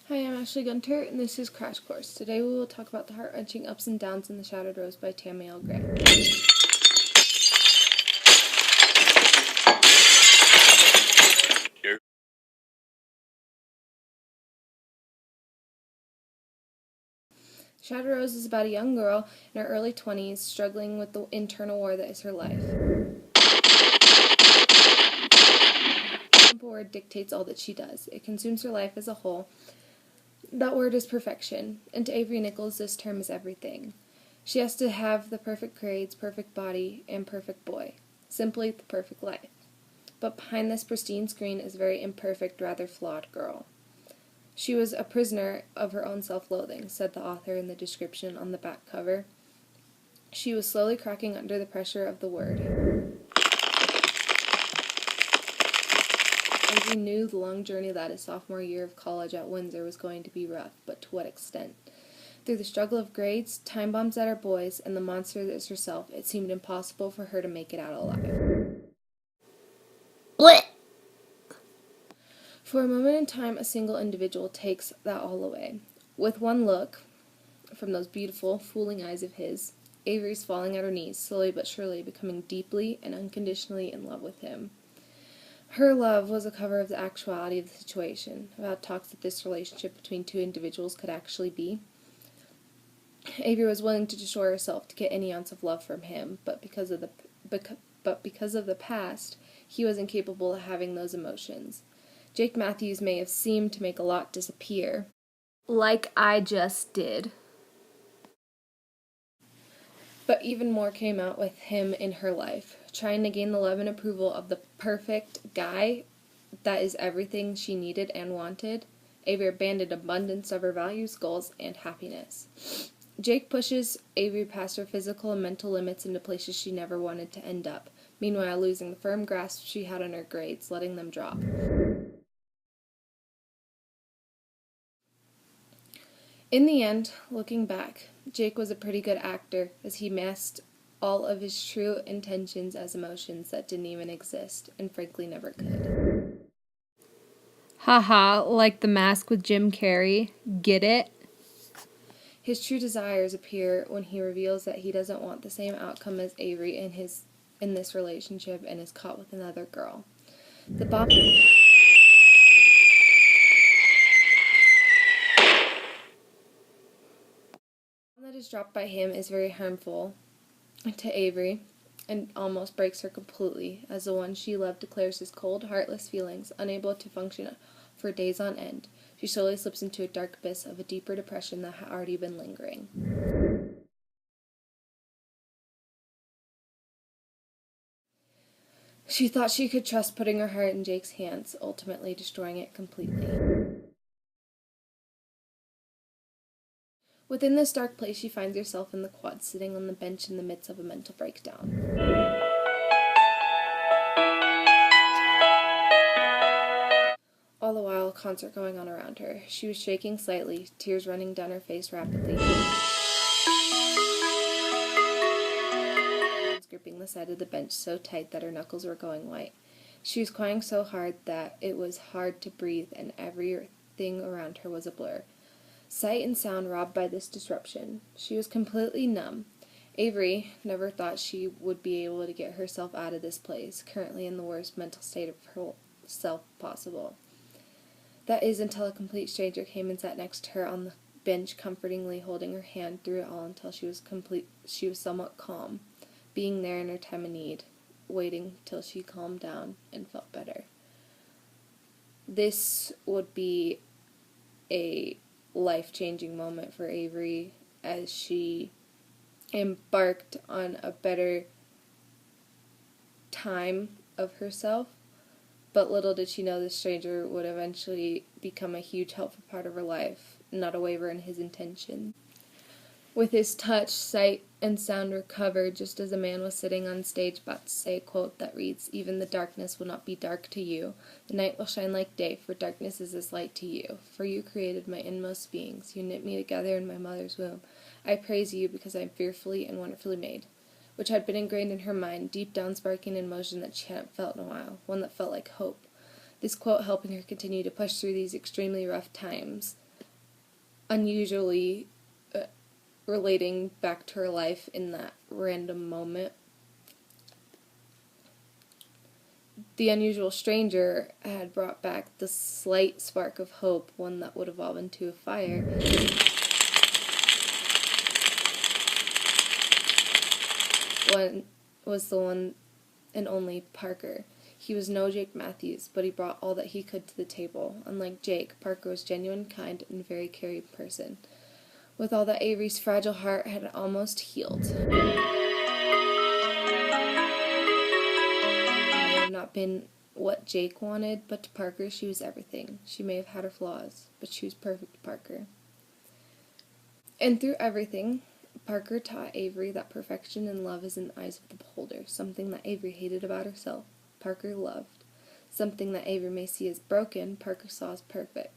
Hi, I'm Ashley Gunter, and this is Crash Course. Today we will talk about the heart-wrenching ups and downs in The Shattered Rose by Tammy L. Gray. Shattered Rose is about a young girl in her early 20s struggling with the internal war that is her life. A simple word dictates all that she does. It consumes her life as a whole. That word is perfection, and to Avery Nichols this term is everything. She has to have the perfect grades, perfect body, and perfect boy. Simply the perfect life. But behind this pristine screen is a very imperfect, rather flawed girl. She was a prisoner of her own self-loathing, said the author in the description on the back cover. She was slowly cracking under the pressure of the word. Avery knew the long journey that his sophomore year of college at Windsor was going to be rough, but to what extent? Through the struggle of grades, time bombs at her boys, and the monster that is herself, it seemed impossible for her to make it out alive. Blech. For a moment in time, a single individual takes that all away. With one look, from those beautiful, fooling eyes of his, Avery's falling at her knees, slowly but surely becoming deeply and unconditionally in love with him. Her love was a cover of the actuality of the situation, of how toxic this relationship between two individuals could actually be. Avery was willing to destroy herself to get any ounce of love from him, but because of the past, he was incapable of having those emotions. Jake Matthews may have seemed to make a lot disappear, like I just did. But even more came out with him in her life, trying to gain the love and approval of the perfect guy that is everything she needed and wanted. Avery abandoned abundance of her values, goals, and happiness. Jake pushes Avery past her physical and mental limits into places she never wanted to end up, meanwhile losing the firm grasp she had on her grades, letting them drop. In the end, looking back, Jake was a pretty good actor, as he masked all of his true intentions as emotions that didn't even exist, and frankly never could. Haha, like the mask with Jim Carrey. Get it? His true desires appear when he reveals that he doesn't want the same outcome as Avery in this relationship and is caught with another girl. The bomb that is dropped by him is very harmful to Avery and almost breaks her completely, as the one she loved declares his cold, heartless feelings, unable to function for days on end. She slowly slips into a dark abyss of a deeper depression that had already been lingering. She thought she could trust putting her heart in Jake's hands, ultimately destroying it completely. Within this dark place, she finds herself in the quad, sitting on the bench in the midst of a mental breakdown. All the while, a concert going on around her. She was shaking slightly, tears running down her face rapidly, gripping the side of the bench so tight that her knuckles were going white. She was crying so hard that it was hard to breathe, and everything around her was a blur. Sight and sound robbed by this disruption. She was completely numb. Avery never thought she would be able to get herself out of this place, currently in the worst mental state of herself possible. That is until a complete stranger came and sat next to her on the bench, comfortingly holding her hand through it all until she was somewhat calm, being there in her time of need, waiting till she calmed down and felt better. This would be a life-changing moment for Avery as she embarked on a better time of herself, but little did she know this stranger would eventually become a huge helpful part of her life, not a waver in his intention. With his touch, sight, and sound recovered, just as a man was sitting on stage about to say a quote that reads, "Even the darkness will not be dark to you. The night will shine like day, for darkness is as light to you. For you created my inmost beings. You knit me together in my mother's womb. I praise you because I am fearfully and wonderfully made," which had been ingrained in her mind, deep down sparking an emotion that she hadn't felt in a while, one that felt like hope. This quote helping her continue to push through these extremely rough times. unusually relating back to her life in that random moment. The unusual stranger had brought back the slight spark of hope, one that would evolve into a fire. One was the one and only Parker. He was no Jake Matthews, but he brought all that he could to the table. Unlike Jake, Parker was genuine, kind, and very caring person. With all that, Avery's fragile heart had almost healed. It may have not been what Jake wanted, but to Parker she was everything. She may have had her flaws, but she was perfect to Parker. And through everything, Parker taught Avery that perfection and love is in the eyes of the beholder, something that Avery hated about herself. Parker loved. Something that Avery may see as broken, Parker saw as perfect.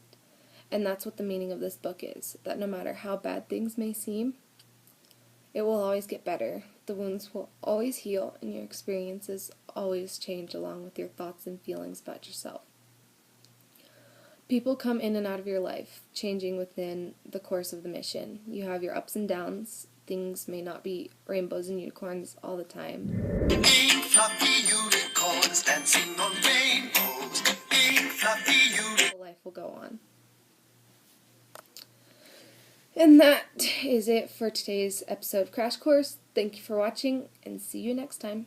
And that's what the meaning of this book is, that no matter how bad things may seem, it will always get better. The wounds will always heal, and your experiences always change along with your thoughts and feelings about yourself. People come in and out of your life, changing within the course of the mission. You have your ups and downs. Things may not be rainbows and unicorns all the time. Pink fluffy unicorns dancing on rainbows. Pink fluffy unicorns. Life will go on. And that is it for today's episode of Crash Course. Thank you for watching, and see you next time.